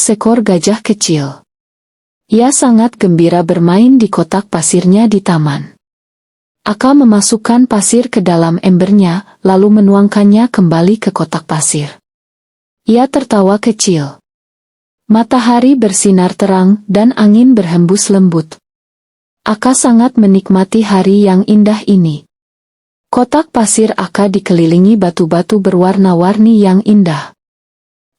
seekor gajah kecil. Ia sangat gembira bermain di kotak pasirnya di taman. Aka memasukkan pasir ke dalam embernya, lalu menuangkannya kembali ke kotak pasir. Ia tertawa kecil. Matahari bersinar terang dan angin berhembus lembut. Aka sangat menikmati hari yang indah ini. Kotak pasir Aka dikelilingi batu-batu berwarna-warni yang indah.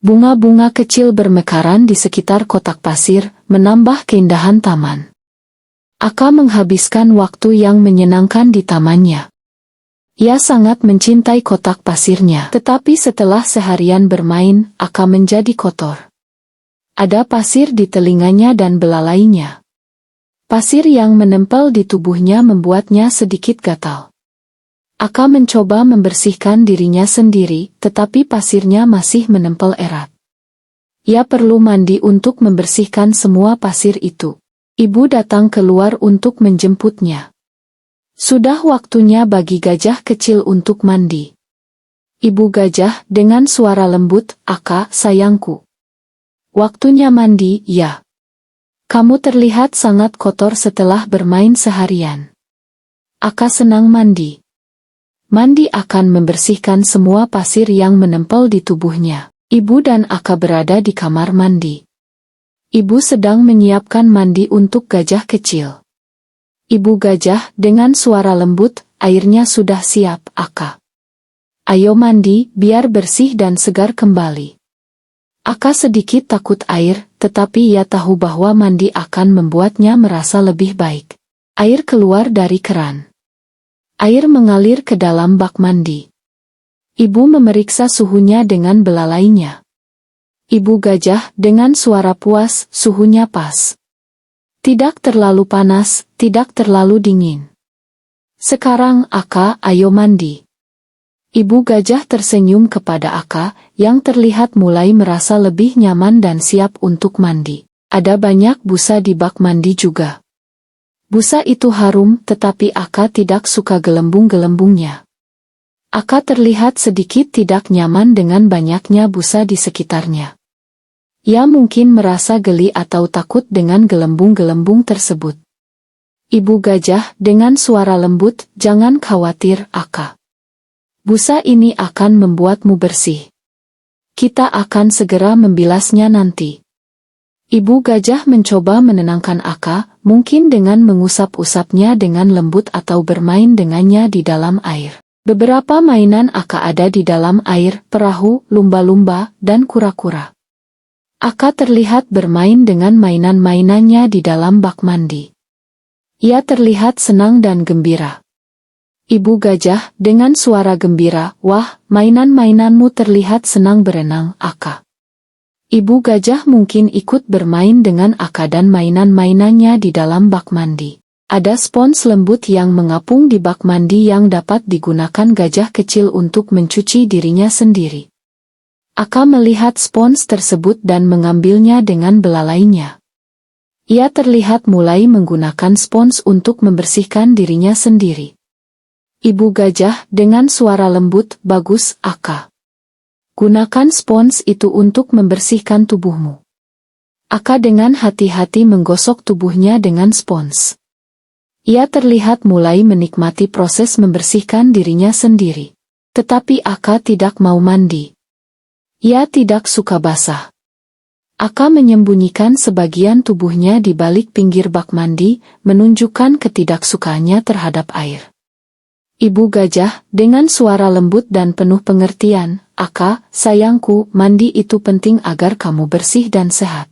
Bunga-bunga kecil bermekaran di sekitar kotak pasir, menambah keindahan taman. Aka menghabiskan waktu yang menyenangkan di tamannya. Ia sangat mencintai kotak pasirnya, tetapi setelah seharian bermain, Aka menjadi kotor. Ada pasir di telinganya dan belalainya. Pasir yang menempel di tubuhnya membuatnya sedikit gatal. Aka mencoba membersihkan dirinya sendiri, tetapi pasirnya masih menempel erat. Ia perlu mandi untuk membersihkan semua pasir itu. Ibu datang keluar untuk menjemputnya. Sudah waktunya bagi gajah kecil untuk mandi. Ibu gajah dengan suara lembut, "Aka, sayangku. Waktunya mandi, ya. Kamu terlihat sangat kotor setelah bermain seharian." Aka senang mandi. Mandi akan membersihkan semua pasir yang menempel di tubuhnya. Ibu dan Aka berada di kamar mandi. Ibu sedang menyiapkan mandi untuk gajah kecil. Ibu gajah dengan suara lembut, "Airnya sudah siap, Aka. Ayo mandi, biar bersih dan segar kembali." Aka sedikit takut air, tetapi ia tahu bahwa mandi akan membuatnya merasa lebih baik. Air keluar dari keran. Air mengalir ke dalam bak mandi. Ibu memeriksa suhunya dengan belalainya. Ibu gajah dengan suara puas, "Suhunya pas. Tidak terlalu panas, tidak terlalu dingin. Sekarang Aka, ayo mandi." Ibu gajah tersenyum kepada Aka, yang terlihat mulai merasa lebih nyaman dan siap untuk mandi. Ada banyak busa di bak mandi juga. Busa itu harum, tetapi Aka tidak suka gelembung-gelembungnya. Aka terlihat sedikit tidak nyaman dengan banyaknya busa di sekitarnya. Ia mungkin merasa geli atau takut dengan gelembung-gelembung tersebut. Ibu gajah dengan suara lembut, "Jangan khawatir, Aka. Busa ini akan membuatmu bersih. Kita akan segera membilasnya nanti." Ibu gajah mencoba menenangkan Aka, mungkin dengan mengusap-usapnya dengan lembut atau bermain dengannya di dalam air. Beberapa mainan Aka ada di dalam air, perahu, lumba-lumba, dan kura-kura. Aka terlihat bermain dengan mainan-mainannya di dalam bak mandi. Ia terlihat senang dan gembira. Ibu gajah dengan suara gembira, "Wah, mainan-mainanmu terlihat senang berenang, Aka." Ibu gajah mungkin ikut bermain dengan Aka dan mainan-mainannya di dalam bak mandi. Ada spons lembut yang mengapung di bak mandi yang dapat digunakan gajah kecil untuk mencuci dirinya sendiri. Aka melihat spons tersebut dan mengambilnya dengan belalainya. Ia terlihat mulai menggunakan spons untuk membersihkan dirinya sendiri. Ibu gajah dengan suara lembut, "Bagus, Aka. Gunakan spons itu untuk membersihkan tubuhmu." Aka dengan hati-hati menggosok tubuhnya dengan spons. Ia terlihat mulai menikmati proses membersihkan dirinya sendiri. Tetapi Aka tidak mau mandi. Ia tidak suka basah. Aka menyembunyikan sebagian tubuhnya di balik pinggir bak mandi, menunjukkan ketidaksukaannya terhadap air. Ibu gajah dengan suara lembut dan penuh pengertian, "Aka, sayangku, mandi itu penting agar kamu bersih dan sehat.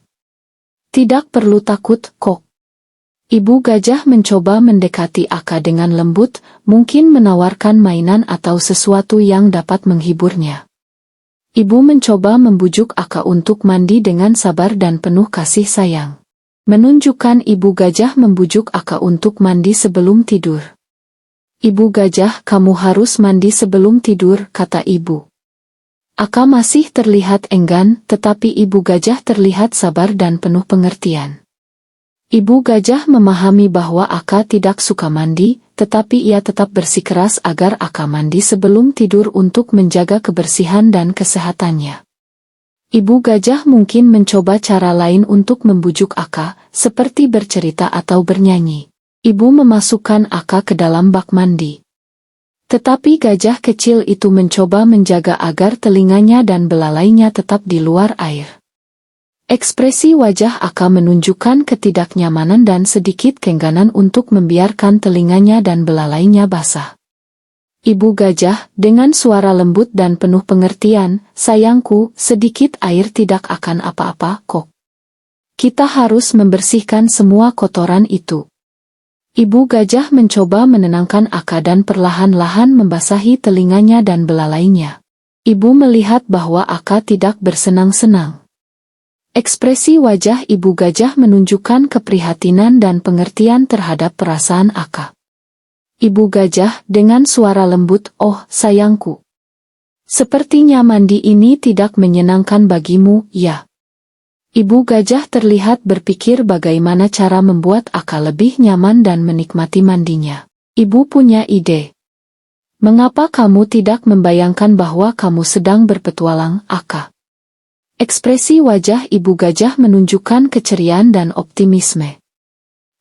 Tidak perlu takut, kok." Ibu gajah mencoba mendekati Aka dengan lembut, mungkin menawarkan mainan atau sesuatu yang dapat menghiburnya. Ibu mencoba membujuk Aka untuk mandi dengan sabar dan penuh kasih sayang. Menunjukkan ibu gajah membujuk Aka untuk mandi sebelum tidur. "Ibu gajah, kamu harus mandi sebelum tidur," kata ibu. Aka masih terlihat enggan, tetapi ibu gajah terlihat sabar dan penuh pengertian. Ibu gajah memahami bahwa Aka tidak suka mandi, tetapi ia tetap bersikeras agar Aka mandi sebelum tidur untuk menjaga kebersihan dan kesehatannya. Ibu gajah mungkin mencoba cara lain untuk membujuk Aka, seperti bercerita atau bernyanyi. Ibu memasukkan Aka ke dalam bak mandi. Tetapi gajah kecil itu mencoba menjaga agar telinganya dan belalainya tetap di luar air. Ekspresi wajah Aka menunjukkan ketidaknyamanan dan sedikit keengganan untuk membiarkan telinganya dan belalainya basah. Ibu gajah, dengan suara lembut dan penuh pengertian, "Sayangku, sedikit air tidak akan apa-apa kok. Kita harus membersihkan semua kotoran itu." Ibu gajah mencoba menenangkan Aka dan perlahan-lahan membasahi telinganya dan belalainya. Ibu melihat bahwa Aka tidak bersenang-senang. Ekspresi wajah ibu gajah menunjukkan keprihatinan dan pengertian terhadap perasaan Aka. Ibu gajah dengan suara lembut, "Oh, sayangku. Sepertinya mandi ini tidak menyenangkan bagimu, ya?" Ibu gajah terlihat berpikir bagaimana cara membuat Aka lebih nyaman dan menikmati mandinya. Ibu punya ide. "Mengapa kamu tidak membayangkan bahwa kamu sedang berpetualang, Aka?" Ekspresi wajah ibu gajah menunjukkan keceriaan dan optimisme.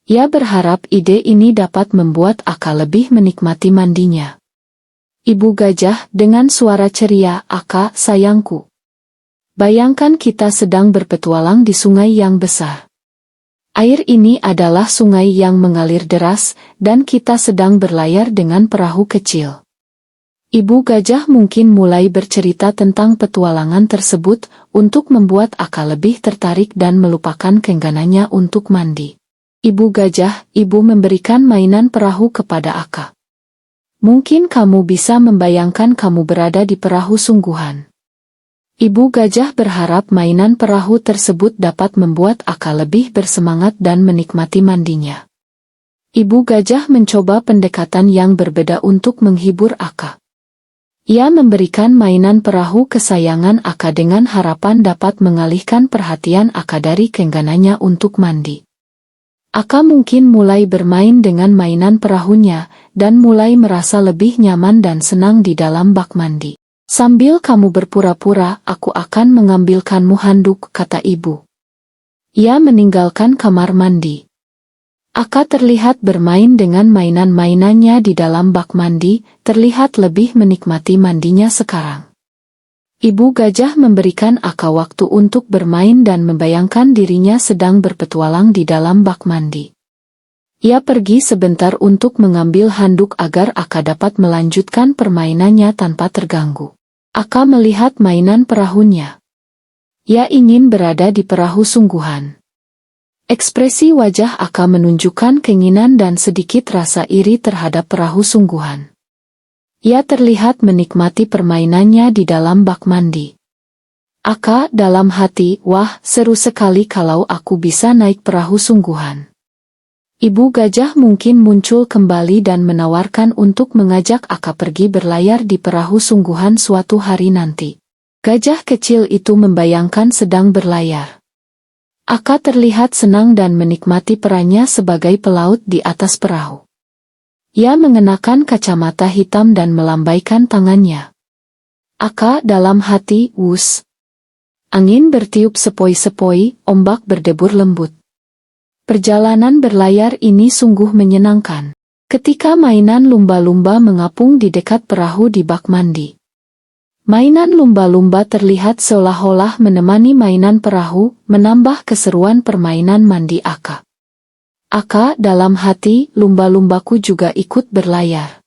Ia berharap ide ini dapat membuat Aka lebih menikmati mandinya. Ibu gajah dengan suara ceria, "Aka, sayangku. Bayangkan kita sedang berpetualang di sungai yang besar. Air ini adalah sungai yang mengalir deras, dan kita sedang berlayar dengan perahu kecil." Ibu gajah mungkin mulai bercerita tentang petualangan tersebut untuk membuat Aka lebih tertarik dan melupakan keengganannya untuk mandi. "Ibu gajah, ibu memberikan mainan perahu kepada Aka. Mungkin kamu bisa membayangkan kamu berada di perahu sungguhan." Ibu gajah berharap mainan perahu tersebut dapat membuat Aka lebih bersemangat dan menikmati mandinya. Ibu gajah mencoba pendekatan yang berbeda untuk menghibur Aka. Ia memberikan mainan perahu kesayangan Aka dengan harapan dapat mengalihkan perhatian Aka dari keengganannya untuk mandi. Aka mungkin mulai bermain dengan mainan perahunya, dan mulai merasa lebih nyaman dan senang di dalam bak mandi. "Sambil kamu berpura-pura, aku akan mengambilkanmu handuk," kata ibu. Ia meninggalkan kamar mandi. Aka terlihat bermain dengan mainan-mainannya di dalam bak mandi, terlihat lebih menikmati mandinya sekarang. Ibu gajah memberikan Aka waktu untuk bermain dan membayangkan dirinya sedang berpetualang di dalam bak mandi. Ia pergi sebentar untuk mengambil handuk agar Aka dapat melanjutkan permainannya tanpa terganggu. Aka melihat mainan perahunya. Ia ingin berada di perahu sungguhan. Ekspresi wajah Aka menunjukkan keinginan dan sedikit rasa iri terhadap perahu sungguhan. Ia terlihat menikmati permainannya di dalam bak mandi. Aka dalam hati, "Wah, seru sekali kalau aku bisa naik perahu sungguhan." Ibu gajah mungkin muncul kembali dan menawarkan untuk mengajak Aka pergi berlayar di perahu sungguhan suatu hari nanti. Gajah kecil itu membayangkan sedang berlayar. Aka terlihat senang dan menikmati perannya sebagai pelaut di atas perahu. Ia mengenakan kacamata hitam dan melambaikan tangannya. Aka dalam hati, "Wus." Angin bertiup sepoi-sepoi, ombak berdebur lembut. Perjalanan berlayar ini sungguh menyenangkan. Ketika mainan lumba-lumba mengapung di dekat perahu di bak mandi. Mainan lumba-lumba terlihat seolah-olah menemani mainan perahu, menambah keseruan permainan mandi Aka. Aka dalam hati, lumba-lumbaku juga ikut berlayar.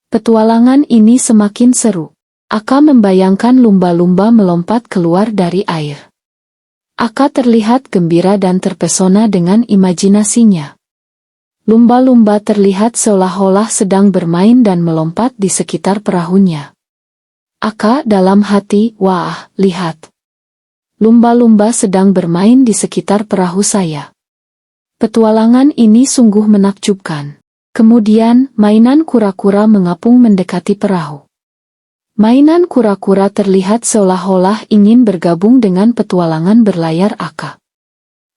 Petualangan ini semakin seru. Aka membayangkan lumba-lumba melompat keluar dari air. Aka terlihat gembira dan terpesona dengan imajinasinya. Lumba-lumba terlihat seolah-olah sedang bermain dan melompat di sekitar perahunya. Aka dalam hati, "Wah, lihat. Lumba-lumba sedang bermain di sekitar perahu saya. Petualangan ini sungguh menakjubkan." Kemudian, mainan kura-kura mengapung mendekati perahu. Mainan kura-kura terlihat seolah-olah ingin bergabung dengan petualangan berlayar Aka.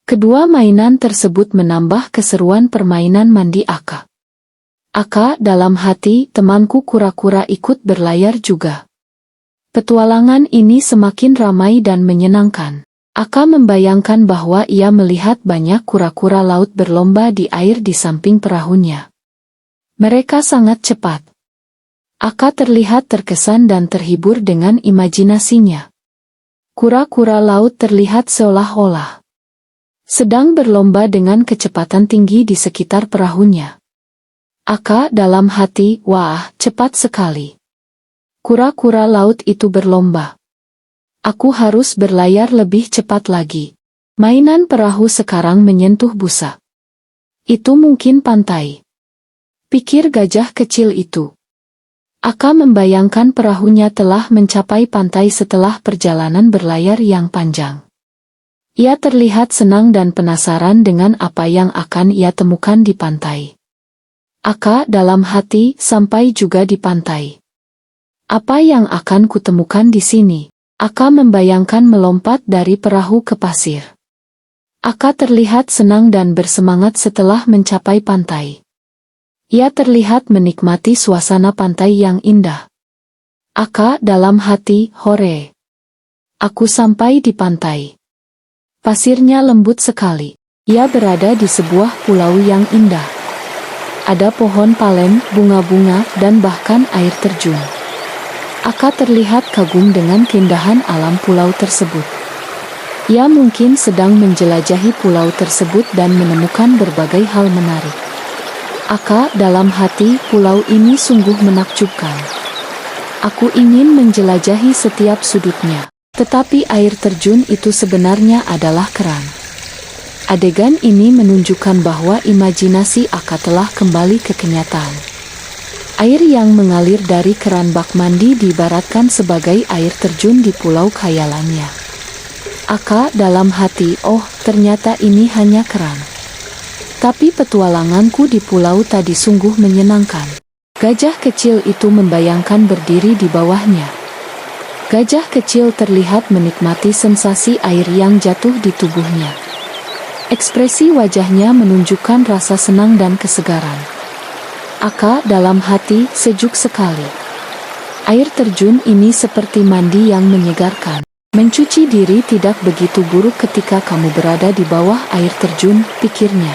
Kedua mainan tersebut menambah keseruan permainan mandi Aka. Aka dalam hati, "Temanku kura-kura ikut berlayar juga." Petualangan ini semakin ramai dan menyenangkan. Aka membayangkan bahwa ia melihat banyak kura-kura laut berlomba di air di samping perahunya. Mereka sangat cepat. Aka terlihat terkesan dan terhibur dengan imajinasinya. Kura-kura laut terlihat seolah-olah sedang berlomba dengan kecepatan tinggi di sekitar perahunya. Aka dalam hati, wah, cepat sekali. Kura-kura laut itu berlomba. Aku harus berlayar lebih cepat lagi. Mainan perahu sekarang menyentuh busa. Itu mungkin pantai, pikir gajah kecil itu. Aka membayangkan perahunya telah mencapai pantai setelah perjalanan berlayar yang panjang. Ia terlihat senang dan penasaran dengan apa yang akan ia temukan di pantai. Aka dalam hati, sampai juga di pantai. Apa yang akan kutemukan di sini? Aka membayangkan melompat dari perahu ke pasir. Aka terlihat senang dan bersemangat setelah mencapai pantai. Ia terlihat menikmati suasana pantai yang indah. Aka dalam hati, hore. Aku sampai di pantai. Pasirnya lembut sekali. Ia berada di sebuah pulau yang indah. Ada pohon palen, bunga-bunga, dan bahkan air terjun. Aka terlihat kagum dengan keindahan alam pulau tersebut. Ia mungkin sedang menjelajahi pulau tersebut dan menemukan berbagai hal menarik. Aka dalam hati, pulau ini sungguh menakjubkan. Aku ingin menjelajahi setiap sudutnya. Tetapi air terjun itu sebenarnya adalah keran. Adegan ini menunjukkan bahwa imajinasi Aka telah kembali ke kenyataan. Air yang mengalir dari keran bak mandi diibaratkan sebagai air terjun di pulau khayalannya. Aka dalam hati, oh, ternyata ini hanya keran. Tapi petualanganku di pulau tadi sungguh menyenangkan. Gajah kecil itu membayangkan berdiri di bawahnya. Gajah kecil terlihat menikmati sensasi air yang jatuh di tubuhnya. Ekspresi wajahnya menunjukkan rasa senang dan kesegaran. Aka dalam hati, sejuk sekali. Air terjun ini seperti mandi yang menyegarkan. Mencuci diri tidak begitu buruk ketika kamu berada di bawah air terjun, pikirnya.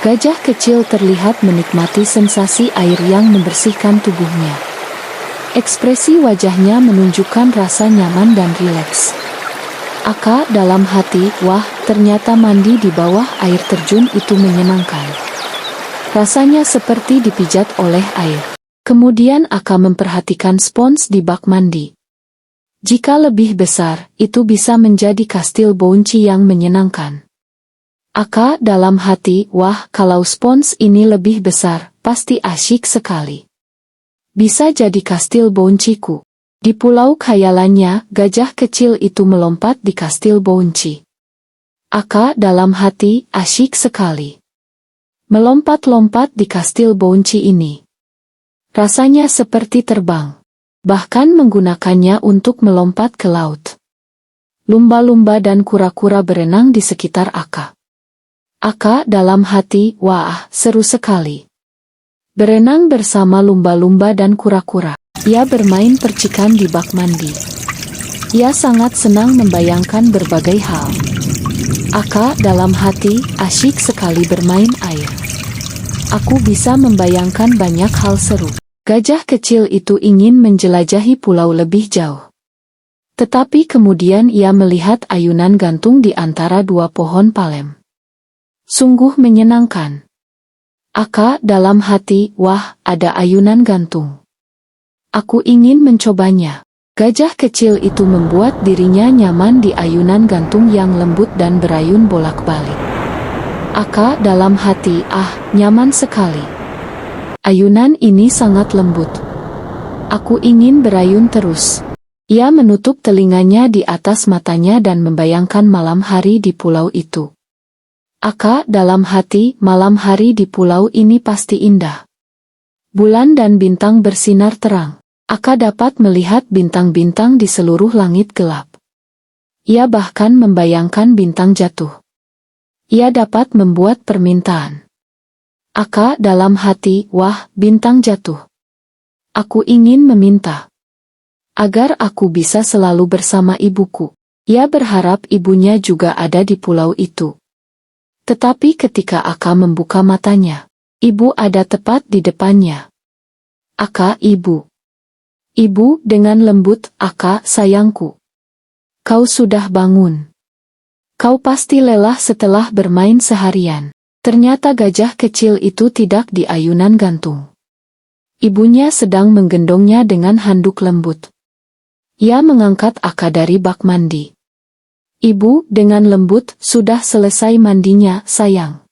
Gajah kecil terlihat menikmati sensasi air yang membersihkan tubuhnya. Ekspresi wajahnya menunjukkan rasa nyaman dan rileks. Aka dalam hati, wah, ternyata mandi di bawah air terjun itu menyenangkan. Rasanya seperti dipijat oleh air. Kemudian Aka memperhatikan spons di bak mandi. Jika lebih besar, itu bisa menjadi kastil bounci yang menyenangkan. Aka dalam hati, wah, kalau spons ini lebih besar, pasti asyik sekali. Bisa jadi kastil bounciku. Di pulau khayalannya, gajah kecil itu melompat di kastil bounci. Aka dalam hati, asyik sekali. Melompat-lompat di kastil bounci ini. Rasanya seperti terbang. Bahkan menggunakannya untuk melompat ke laut. Lumba-lumba dan kura-kura berenang di sekitar Aka. Aka dalam hati, wah, seru sekali. Berenang bersama lumba-lumba dan kura-kura. Ia bermain percikan di bak mandi. Ia sangat senang membayangkan berbagai hal. Aka dalam hati, asyik sekali bermain air. Aku bisa membayangkan banyak hal seru. Gajah kecil itu ingin menjelajahi pulau lebih jauh. Tetapi kemudian ia melihat ayunan gantung di antara dua pohon palem. Sungguh menyenangkan. Aka dalam hati, wah, ada ayunan gantung. Aku ingin mencobanya. Gajah kecil itu membuat dirinya nyaman di ayunan gantung yang lembut dan berayun bolak-balik. Aka dalam hati, ah, nyaman sekali. Ayunan ini sangat lembut. Aku ingin berayun terus. Ia menutup telinganya di atas matanya dan membayangkan malam hari di pulau itu. Aka dalam hati, malam hari di pulau ini pasti indah. Bulan dan bintang bersinar terang. Aka dapat melihat bintang-bintang di seluruh langit gelap. Ia bahkan membayangkan bintang jatuh. Ia dapat membuat permintaan. Aka dalam hati, wah, bintang jatuh. Aku ingin meminta. agar aku bisa selalu bersama ibuku. Ia berharap ibunya juga ada di pulau itu. Tetapi ketika Aka membuka matanya, ibu ada tepat di depannya. Aka, ibu. Ibu, dengan lembut, Aka, sayangku. Kau sudah bangun. Kau pasti lelah setelah bermain seharian. Ternyata gajah kecil itu tidak di ayunan gantung. Ibunya sedang menggendongnya dengan handuk lembut. Ia mengangkat Aka dari bak mandi. Ibu, dengan lembut, sudah selesai mandinya, sayang.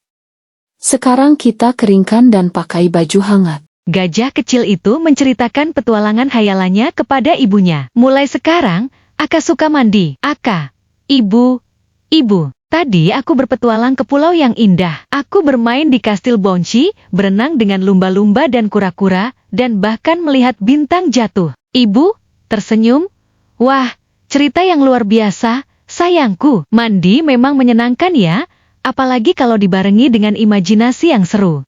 Sekarang kita keringkan dan pakai baju hangat. Gajah kecil itu menceritakan petualangan hayalannya kepada ibunya. Mulai sekarang, Aka suka mandi. Aka, ibu, tadi aku berpetualang ke pulau yang indah. Aku bermain di kastil Bonci, berenang dengan lumba-lumba dan kura-kura, dan bahkan melihat bintang jatuh. Ibu tersenyum. Wah, cerita yang luar biasa, sayangku. Mandi memang menyenangkan ya, apalagi kalau dibarengi dengan imajinasi yang seru.